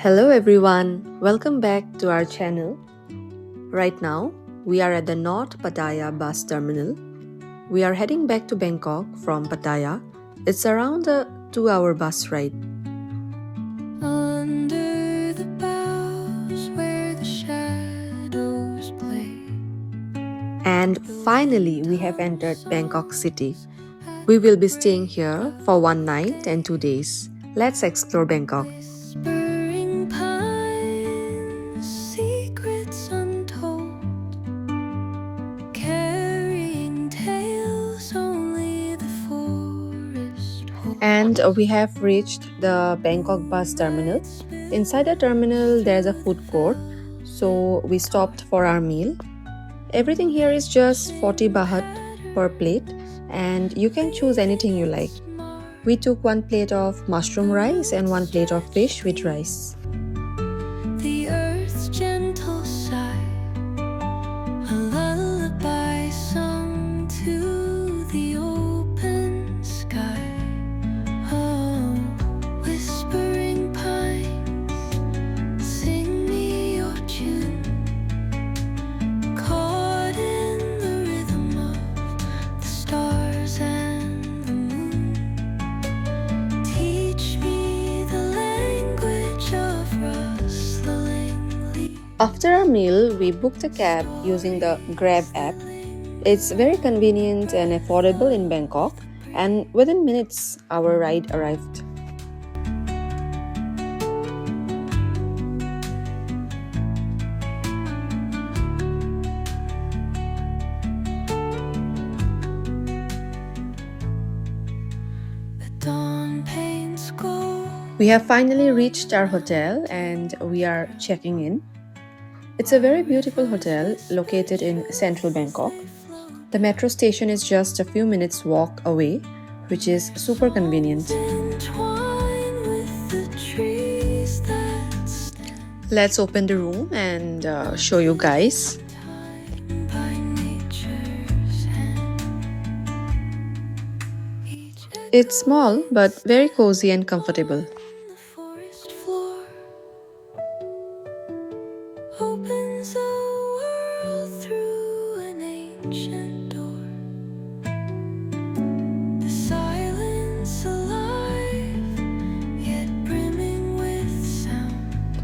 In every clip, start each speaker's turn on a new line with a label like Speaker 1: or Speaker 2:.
Speaker 1: Hello everyone, welcome back to our channel. Right now, we are at the North Pattaya bus terminal. We are heading back to Bangkok from Pattaya. It's around a 2-hour bus ride.
Speaker 2: Under the boughs where the shadows play.
Speaker 1: And finally, we have entered Bangkok city. We will be staying here for 1 night and 2 days. Let's explore Bangkok.
Speaker 2: Whispering pines, secrets untold, carrying tales only the forest holds.
Speaker 1: And we have reached the Bangkok bus terminal. Inside the terminal, there's a food court, so we stopped for our meal. Everything here is just 40 baht per plate, and you can choose anything you like. We took 1 plate of mushroom rice and 1 plate of fish with rice.
Speaker 2: The earth's gentle sigh, a lullaby sung to the open sky. Oh, whispering pines, sing me your tune, caught in the rhythm of the stars and the moon. Teach me the language of rustling leaves.
Speaker 1: After our meal, we booked a cab using the Grab app. It's very convenient and affordable in Bangkok, and within minutes, our ride arrived.
Speaker 2: The dawn paints gold.
Speaker 1: We have finally reached our hotel and we are checking in. It's a very beautiful hotel located in central Bangkok. The metro station is just a few minutes walk away, which is super convenient.
Speaker 2: Entwine with the trees that stand
Speaker 1: Let's open the room and show you guys.
Speaker 2: by nature's hand. Each echo
Speaker 1: It's small but very cozy and comfortable.
Speaker 2: on the forest floor opens a world through an ancient door. The silence alive, yet brimming with sound.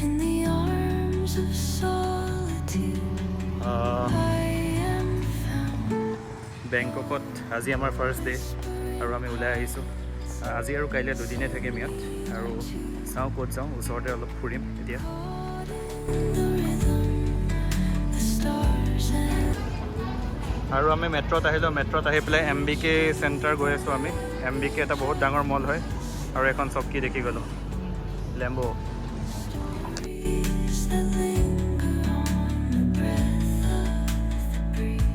Speaker 2: In the arms of solitude, I am found.
Speaker 3: বেংককত আজি আমাৰ first day আৰু আমি ওলাই আহিছোঁ আজি আৰু কাইলৈ দুদিনে থাকিম ইয়াত আৰু চাওঁ ক'ত যাওঁ ওচৰতে অলপ ফুৰিম এতিয়া
Speaker 2: The rhythm, the stars and
Speaker 3: আৰু আমি মেট্ৰত আহিলোঁ মেট্ৰত আহি পেলাই MBK চেণ্টাৰ গৈ আছোঁ আমি MBK এটা বহুত ডাঙৰ মল হয় আৰু এখন চকী দেখি গ'লোঁ Lambo
Speaker 2: trees that linger on the breath of the breeze.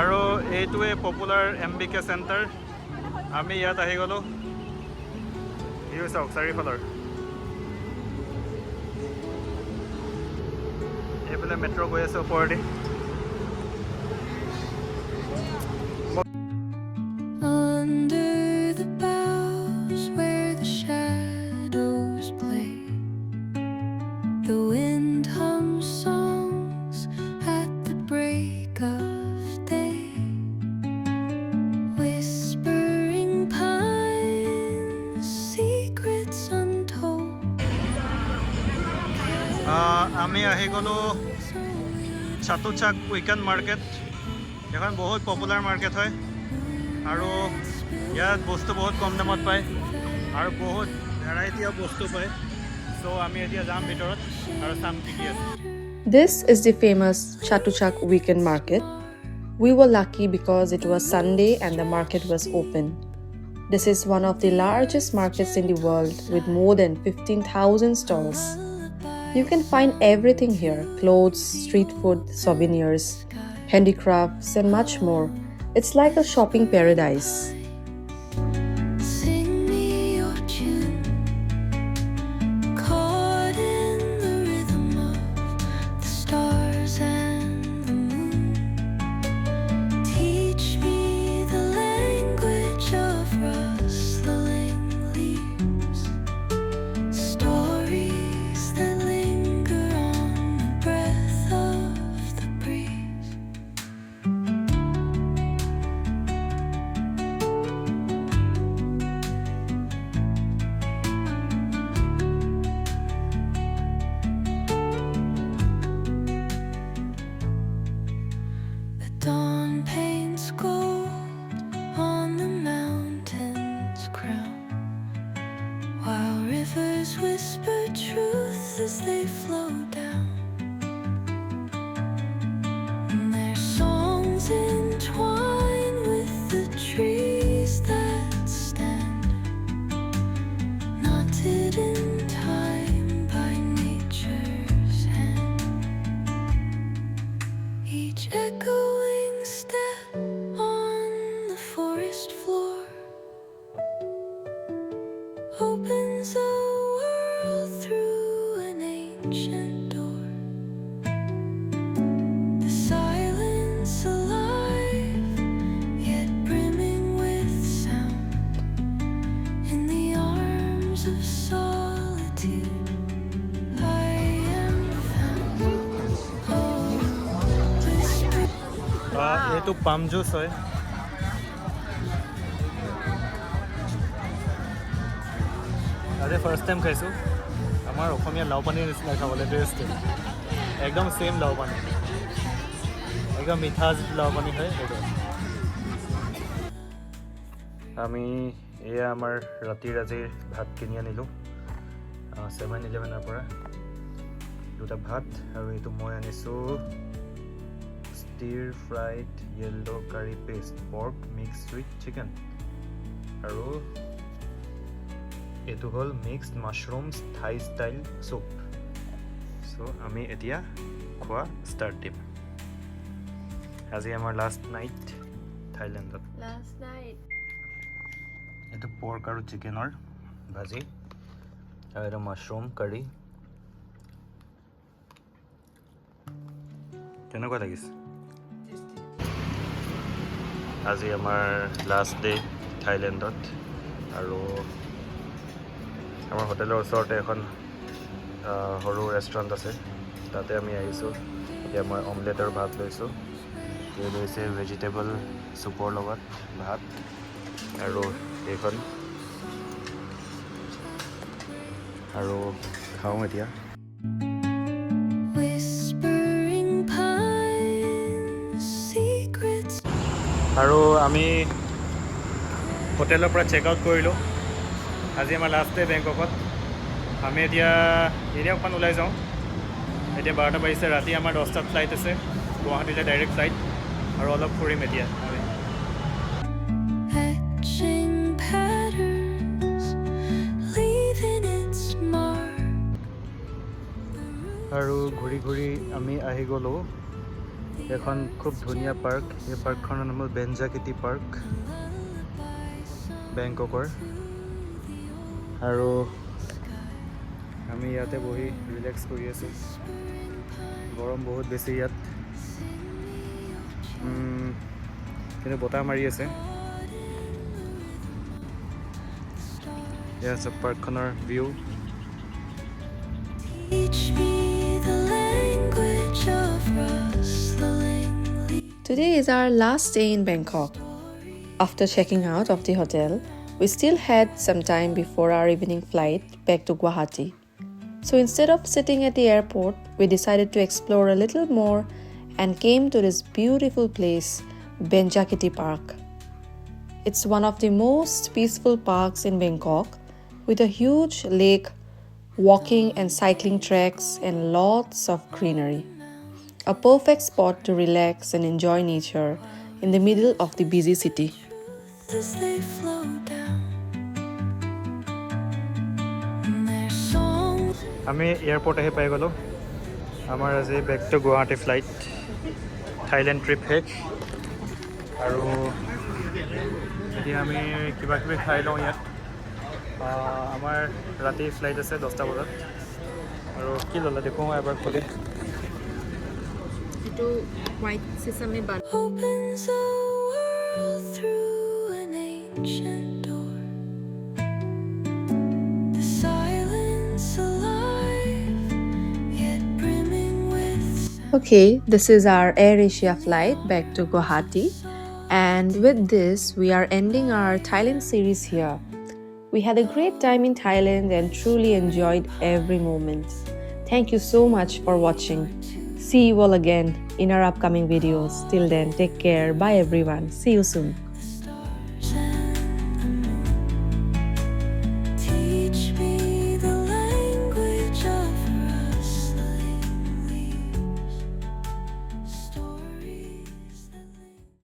Speaker 3: আৰু এইটোৱে পপুলাৰ MBK চেণ্টাৰ আমি ইয়াত আহি গ'লোঁ ভিউ চাওক চাৰিওফালৰ এইফালে মেট্ৰ' গৈ আছে ওপৰেদি
Speaker 2: Under the boughs where the shadows play, the wind hums songs at the break of day. Whispering pines, secrets untold.
Speaker 3: আমি আহি গ'লোঁ Chatuchak Weekend Market এখন বহুত পপুলাৰ মাৰ্কেট হয় আৰু ইয়াত বস্তু বহুত কম দামত পায় আৰু বহুত ভেৰাইটি অফ বস্তু পায় চ' আমি এতিয়া যাম ভিতৰত আৰু চাম কি কি আছে
Speaker 1: This is the famous Chatuchak Weekend Market. We were lucky because it was Sunday and the market was open. This is one of the largest markets in the world with more than 15,000 stalls. You can find everything here: clothes, street food, souvenirs, handicrafts, and much more. It's like a shopping paradise.
Speaker 2: Sing me your tune, caught in the rhythm of the stars and the moon. Teach me the language of rustling leaves, stories that linger on the breath of the breeze. The dawn paints gold on the mountain's crown, while rivers whisper truth as they flow down. And their songs entwine with the trees that stand, knotted in time by nature's hand. Each echoing step on the forest floor opens a world through an ancient door. The silence alive, yet brimming with sound. In the arms of solitude, I am found. Oh, whisper.
Speaker 3: এইটো পাম juice হয়। আজি first time খাইছোঁ। আমাৰ অসমীয়া লাও পানীৰ নিচিনা খাবলৈ test একদম ছেইম লাও পানী, একদম মিঠা লাও পানী হয় সেইটো। আমি এয়া আমাৰ ৰাতিৰ আজিৰ ভাত কিনি আনিলোঁ 7-Eleven পৰা, দুটা ভাত, আৰু এইটো মই আনিছোঁ ষ্টিৰ ফ্ৰাইড য়েল্লো কাৰী paste pork mixed with chicken, আৰু এইটো হ'ল মিক্সড মাছৰুমছ থাই ষ্টাইল চুপ। চ' আমি এতিয়া খোৱা ষ্টাৰ্ট দিম। আজি আমাৰ লাষ্ট নাইট থাইলেণ্ডত। এইটো পৰ্ক আৰু চিকেনৰ ভাজি, আৰু এইটো মাছৰুম কাৰী। কেনেকুৱা লাগিছে? আজি আমাৰ লাষ্ট ডে থাইলেণ্ডত, আৰু আমাৰ হোটেলৰ ওচৰতে এখন সৰু ৰেষ্টুৰেণ্ট আছে, তাতে আমি আহিছোঁ। এতিয়া মই অমলেট আৰু ভাত লৈছোঁ। এই লৈছে ভেজিটেবল চুপৰ লগত ভাত, আৰু এইখন, আৰু খাওঁ এতিয়া।
Speaker 2: Whispering pines, secrets.
Speaker 3: আৰু আমি হোটেলৰ পৰা চেক আউট কৰিলোঁ। আজি আমাৰ লাষ্ট ডে বেংককত। আমি এতিয়া এনেই অকণমান ওলাই যাওঁ। এতিয়া 12টা বাজিছে, ৰাতি আমাৰ 10টাত ফ্লাইট আছে গুৱাহাটীলৈ, ডাইৰেক্ট ফ্লাইট, আৰু অলপ ফুৰিম এতিয়া আমি।
Speaker 2: Etching patterns, leaving its mark.
Speaker 3: আৰু ঘূৰি ঘূৰি আমি আহি গ'লোঁ এখন খুব ধুনীয়া পাৰ্ক। এই পাৰ্কখনৰ নাম হ'ল বেঞ্জাকিটি পাৰ্ক, বেংককৰ। আৰু আমি ইয়াতে বহি ৰিলেক্স কৰি আছোঁ। গৰম বহুত বেছি ইয়াত, কিন্তু বতাহ মাৰি আছে। এয়া আছে পাৰ্কখনৰ view.
Speaker 2: Teach me the language of rustling leaves.
Speaker 1: Today is our last day in Bangkok. After checking out of the hotel, we still had some time before our evening flight back to Guwahati. So instead of sitting at the airport, we decided to explore a little more and came to this beautiful place, Benjakitti Park. It's one of the most peaceful parks in Bangkok, with a huge lake, walking and cycling tracks, and lots of greenery. A perfect spot to relax and enjoy nature in the middle of the busy city.
Speaker 2: as they flow down. And their songs
Speaker 3: আমি airport আহি পাই গ'লোঁ আমাৰ আজি back to Guwahati flight Thailand trip শেষ আৰু এতিয়া আমি কিবা কিবি খাই লওঁ ইয়াত আমাৰ ৰাতি ফ্লাইট আছে 10টা বজাত আৰু কি ল'লা দেখোঁ এবাৰ খুলি
Speaker 1: এইটো white sesame bun
Speaker 2: opens a world through an ancient door. The silence alive, yet brimming with sound.
Speaker 1: Okay, this is our Air Asia flight back to Guwahati. And with this, we are ending our Thailand series here. We had a great time in Thailand and truly enjoyed every moment. Thank you so much for watching. See you all again in our upcoming videos. Till then, take care. Bye everyone. See you soon.